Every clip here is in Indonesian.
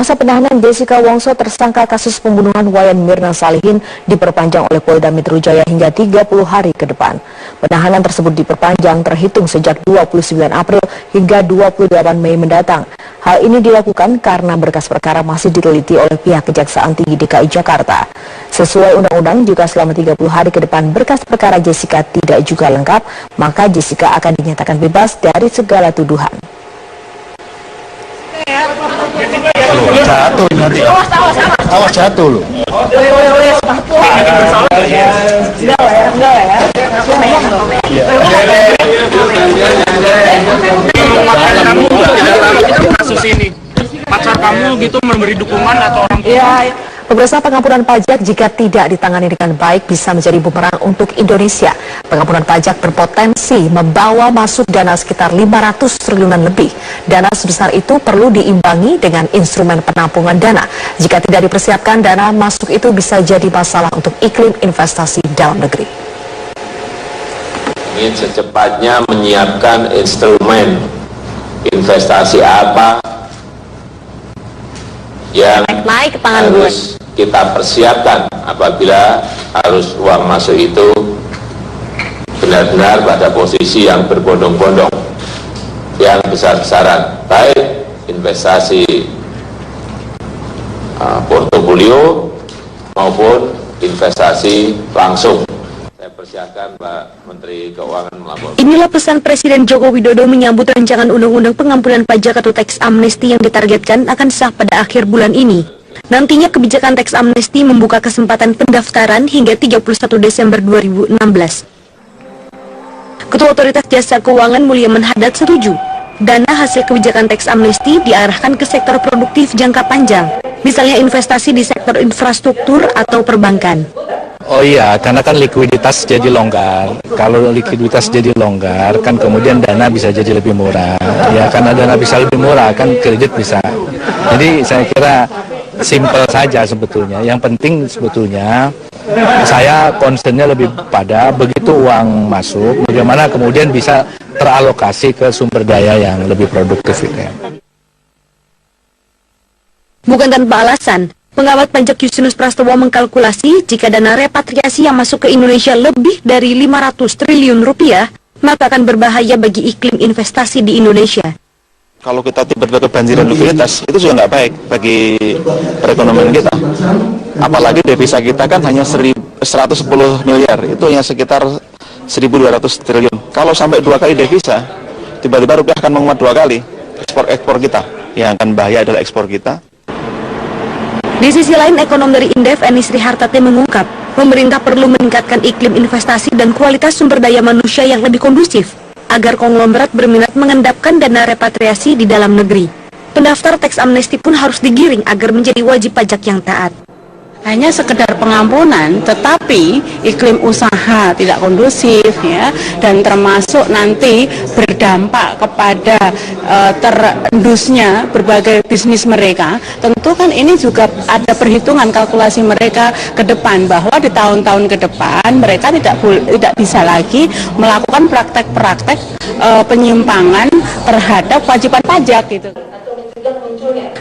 Masa penahanan Jessica Wongso tersangka kasus pembunuhan Wayan Mirna Salihin diperpanjang oleh Polda Metro Jaya hingga 30 hari ke depan. Penahanan tersebut diperpanjang terhitung sejak 29 April hingga 28 Mei mendatang. Hal ini dilakukan karena berkas perkara masih diteliti oleh pihak Kejaksaan Tinggi DKI Jakarta. Sesuai undang-undang, jika selama 30 hari ke depan berkas perkara Jessica tidak juga lengkap, maka Jessica akan dinyatakan bebas dari segala tuduhan. Jatuh nanti. Awas jatuh loh. Kasus ini pacar kamu gitu memberi dukungan atau orang tua? Pemirsa, pengampunan pajak jika tidak ditangani dengan baik bisa menjadi bumerang untuk Indonesia. Pengampunan pajak berpotensi membawa masuk dana sekitar 500 triliunan lebih. Dana sebesar itu perlu diimbangi dengan instrumen penampungan dana. Jika tidak dipersiapkan, dana masuk itu bisa jadi masalah untuk iklim investasi dalam negeri. Ingin secepatnya menyiapkan instrumen investasi apa yang naik ke tangan harus kita persiapkan apabila arus uang masuk itu benar-benar pada posisi yang berbondong-bondong, yang besar-besaran, baik investasi portofolio maupun investasi langsung. Saya persiapkan Pak Menteri Keuangan melapor. Inilah pesan Presiden Joko Widodo menyambut rancangan undang-undang pengampunan pajak atau tax amnesty yang ditargetkan akan sah pada akhir bulan ini. Nantinya kebijakan tax amnesty membuka kesempatan pendaftaran hingga 31 Desember 2016. Ketua Otoritas Jasa Keuangan Mulyaman Hadad setuju. Dana hasil kebijakan tax amnesty diarahkan ke sektor produktif jangka panjang, misalnya investasi di sektor infrastruktur atau perbankan. Oh iya, karena kan likuiditas jadi longgar. Kalau likuiditas jadi longgar, kan kemudian dana bisa jadi lebih murah. Ya, karena dana bisa lebih murah, kan kredit bisa. Jadi saya kira simpel saja sebetulnya. Yang penting sebetulnya saya concernnya lebih pada begitu uang masuk, bagaimana kemudian bisa teralokasi ke sumber daya yang lebih produktif. Ya. Bukan tanpa alasan, pengamat pajak Justinus Prastowo mengkalkulasi jika dana repatriasi yang masuk ke Indonesia lebih dari 500 triliun rupiah, maka akan berbahaya bagi iklim investasi di Indonesia. Kalau kita tiba-tiba kebanjiran likuiditas, itu juga nggak baik bagi perekonomian kita. Apalagi devisa kita kan hanya 110 miliar, itu hanya sekitar 1.200 triliun. Kalau sampai 2 kali devisa, tiba-tiba rupiah akan menguat 2 kali ekspor kita. Yang akan bahaya adalah ekspor kita. Di sisi lain, ekonom dari Indef, Eni Sri Hartate mengungkap, pemerintah perlu meningkatkan iklim investasi dan kualitas sumber daya manusia yang lebih kondusif, agar konglomerat berminat mengendapkan dana repatriasi di dalam negeri. Pendaftar teks amnesti pun harus digiring agar menjadi wajib pajak yang taat. Hanya sekedar pengampunan, tetapi iklim usaha tidak kondusif, ya, dan termasuk nanti berdampak kepada terendusnya berbagai bisnis mereka. Tentu kan ini juga ada perhitungan kalkulasi mereka ke depan, bahwa di tahun-tahun ke depan mereka tidak bisa lagi melakukan praktek-praktek penyimpangan terhadap kewajiban pajak gitu.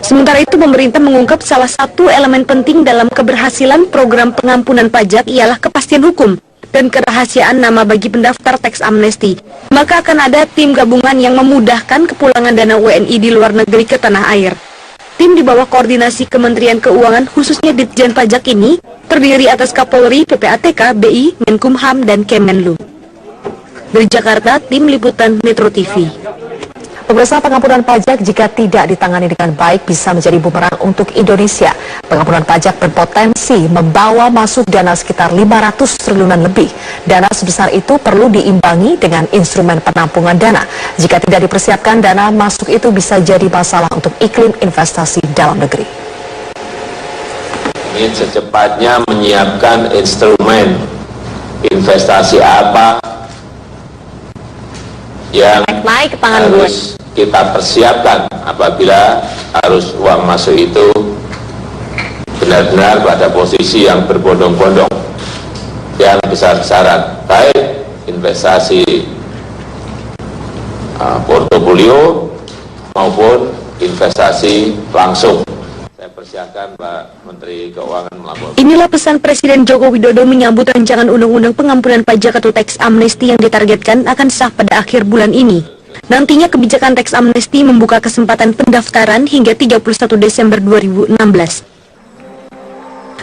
Sementara itu, pemerintah mengungkap salah satu elemen penting dalam keberhasilan program pengampunan pajak ialah kepastian hukum dan kerahasiaan nama bagi pendaftar teks amnesti. Maka akan ada tim gabungan yang memudahkan kepulangan dana WNI di luar negeri ke tanah air. Tim di bawah koordinasi Kementerian Keuangan, khususnya Ditjen Pajak ini, terdiri atas Kapolri, PPATK, BI, Menkumham, dan Kemenlu. Dari Jakarta, Tim Liputan Metro TV. Pemirsa, pengampunan pajak jika tidak ditangani dengan baik bisa menjadi bumerang untuk Indonesia. Pengampunan pajak berpotensi membawa masuk dana sekitar 500 triliunan lebih. Dana sebesar itu perlu diimbangi dengan instrumen penampungan dana. Jika tidak dipersiapkan, dana masuk itu bisa jadi masalah untuk iklim investasi dalam negeri. Ingin secepatnya menyiapkan instrumen investasi apa yang naik ke tangan harus kita persiapkan apabila arus uang masuk itu benar-benar pada posisi yang berbondong-bondong, yang besar-besaran, baik investasi portofolio maupun investasi langsung. Saya persilakan Pak Menteri Keuangan melaporkan. Inilah pesan Presiden Joko Widodo menyambut rancangan undang-undang pengampunan pajak atau teks amnesti yang ditargetkan akan sah pada akhir bulan ini. Nantinya kebijakan teks amnesti membuka kesempatan pendaftaran hingga 31 Desember 2016.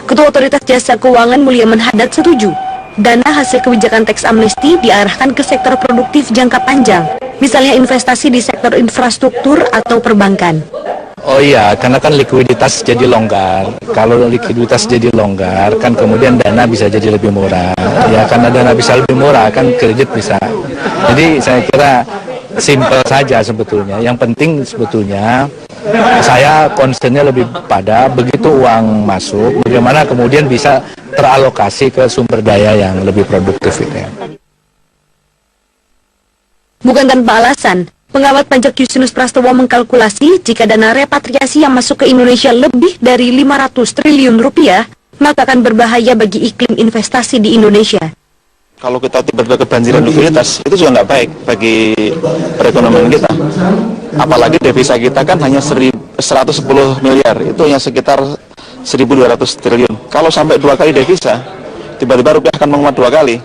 Ketua Otoritas Jasa Keuangan Mulyaman Haddad setuju. Dana hasil kebijakan teks amnesti diarahkan ke sektor produktif jangka panjang, misalnya investasi di sektor infrastruktur atau perbankan. Oh iya, karena kan likuiditas jadi longgar. Kalau likuiditas jadi longgar, kan kemudian dana bisa jadi lebih murah. Ya, karena dana bisa lebih murah, kan kredit bisa. Jadi saya kira simpel saja sebetulnya. Yang penting sebetulnya saya concernnya lebih pada begitu uang masuk, bagaimana kemudian bisa teralokasi ke sumber daya yang lebih produktif itu ya. Bukan tanpa alasan, pengamat pajak Justinus Prastowo mengkalkulasi jika dana repatriasi yang masuk ke Indonesia lebih dari 500 triliun rupiah, maka akan berbahaya bagi iklim investasi di Indonesia. Kalau kita tiba-tiba kebanjiran likuiditas, itu juga nggak baik bagi perekonomian kita. Apalagi devisa kita kan hanya 110 miliar, itu hanya sekitar 1.200 triliun. Kalau sampai 2 kali devisa, tiba-tiba rupiah akan menguat 2 kali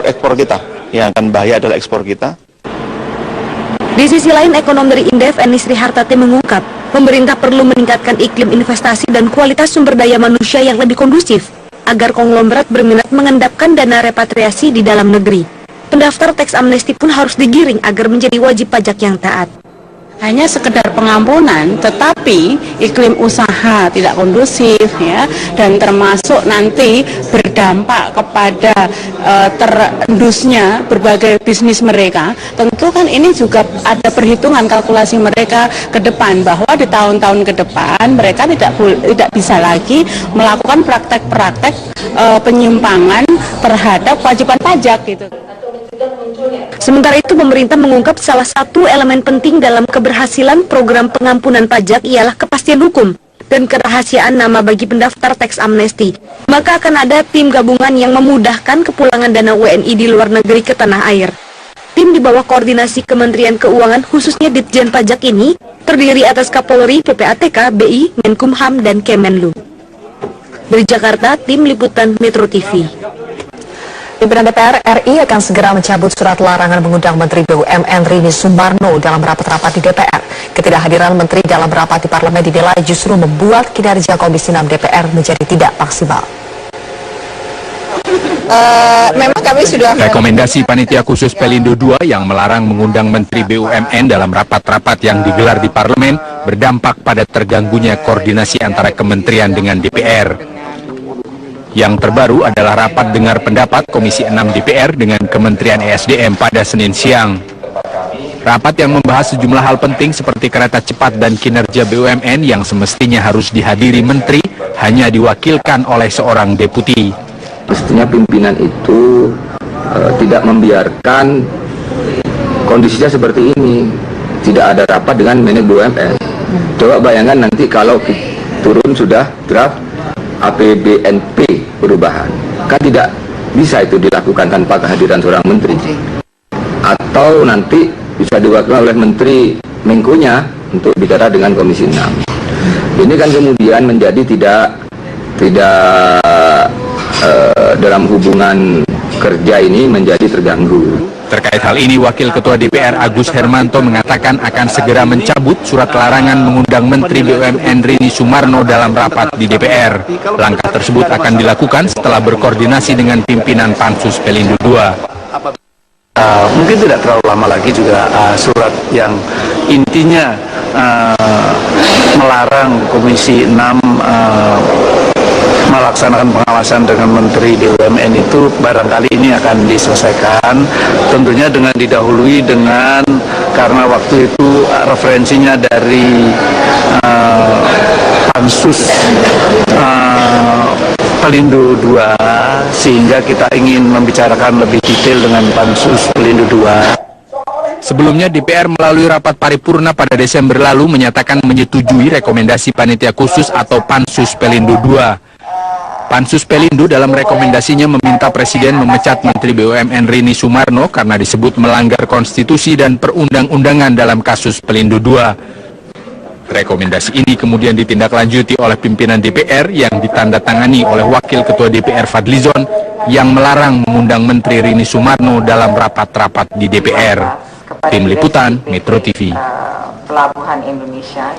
ekspor kita. Yang akan bahaya adalah ekspor kita. Di sisi lain, ekonom dari Indef, Eni Sri Hartati mengungkap, pemerintah perlu meningkatkan iklim investasi dan kualitas sumber daya manusia yang lebih kondusif, agar konglomerat berminat mengendapkan dana repatriasi di dalam negeri. Pendaftar teks amnesti pun harus digiring agar menjadi wajib pajak yang taat. Hanya sekedar pengampunan, tetapi iklim usaha tidak kondusif ya, dan termasuk nanti berdampak kepada terendusnya berbagai bisnis mereka. Tentu kan ini juga ada perhitungan kalkulasi mereka ke depan, bahwa di tahun-tahun ke depan mereka tidak bisa lagi melakukan praktek-praktek penyimpangan terhadap kewajiban pajak gitu. Sementara itu, pemerintah mengungkap salah satu elemen penting dalam keberhasilan program pengampunan pajak ialah kepastian hukum dan kerahasiaan nama bagi pendaftar teks amnesti. Maka akan ada tim gabungan yang memudahkan kepulangan dana WNI di luar negeri ke tanah air. Tim di bawah koordinasi Kementerian Keuangan khususnya Ditjen Pajak ini terdiri atas Kapolri, PPATK, BI, Menkumham, dan Kemenlu. Dari Jakarta, Tim Liputan Metro TV. Pimpinan DPR RI akan segera mencabut surat larangan mengundang Menteri BUMN Rini Sumarno dalam rapat-rapat di DPR. Ketidakhadiran Menteri dalam rapat di Parlemen dinilai justru membuat kinerja Komisi 6 DPR menjadi tidak maksimal. Memang kami sudah rekomendasi Panitia Khusus Pelindo II yang melarang mengundang Menteri BUMN dalam rapat-rapat yang digelar di Parlemen berdampak pada terganggunya koordinasi antara kementerian dengan DPR. Yang terbaru adalah rapat dengar pendapat Komisi 6 DPR dengan Kementerian ESDM pada Senin siang. Rapat yang membahas sejumlah hal penting seperti kereta cepat dan kinerja BUMN yang semestinya harus dihadiri Menteri hanya diwakilkan oleh seorang deputi. Mestinya pimpinan itu tidak membiarkan kondisinya seperti ini. Tidak ada rapat dengan manajemen BUMN. Coba bayangkan nanti kalau turun sudah draft APBNP perubahan, kan tidak bisa itu dilakukan tanpa kehadiran seorang menteri, atau nanti bisa diwakilkan oleh menteri Menko-nya untuk bicara dengan Komisi 6. Ini kan kemudian menjadi tidak dalam hubungan kerja ini menjadi terganggu. Terkait hal ini, Wakil Ketua DPR Agus Hermanto mengatakan akan segera mencabut surat larangan mengundang Menteri BUMN Rini Sumarno dalam rapat di DPR. Langkah tersebut akan dilakukan setelah berkoordinasi dengan pimpinan Pansus Pelindo II. Mungkin tidak terlalu lama lagi juga surat yang intinya melarang Komisi 6 melaksanakan pengawasan dengan Menteri BUMN itu barangkali ini akan diselesaikan, tentunya dengan didahului dengan, karena waktu itu referensinya dari Pansus Pelindo II, sehingga kita ingin membicarakan lebih detail dengan Pansus Pelindo II. Sebelumnya DPR melalui rapat paripurna pada Desember lalu menyatakan menyetujui rekomendasi Panitia Khusus atau Pansus Pelindo II. Pansus Pelindo dalam rekomendasinya meminta Presiden memecat Menteri BUMN Rini Sumarno karena disebut melanggar konstitusi dan perundang-undangan dalam kasus Pelindo II. Rekomendasi ini kemudian ditindaklanjuti oleh pimpinan DPR yang ditandatangani oleh Wakil Ketua DPR Fadlizon yang melarang mengundang Menteri Rini Sumarno dalam rapat-rapat di DPR. Tim Liputan Metro TV. Pelabuhan Indonesia.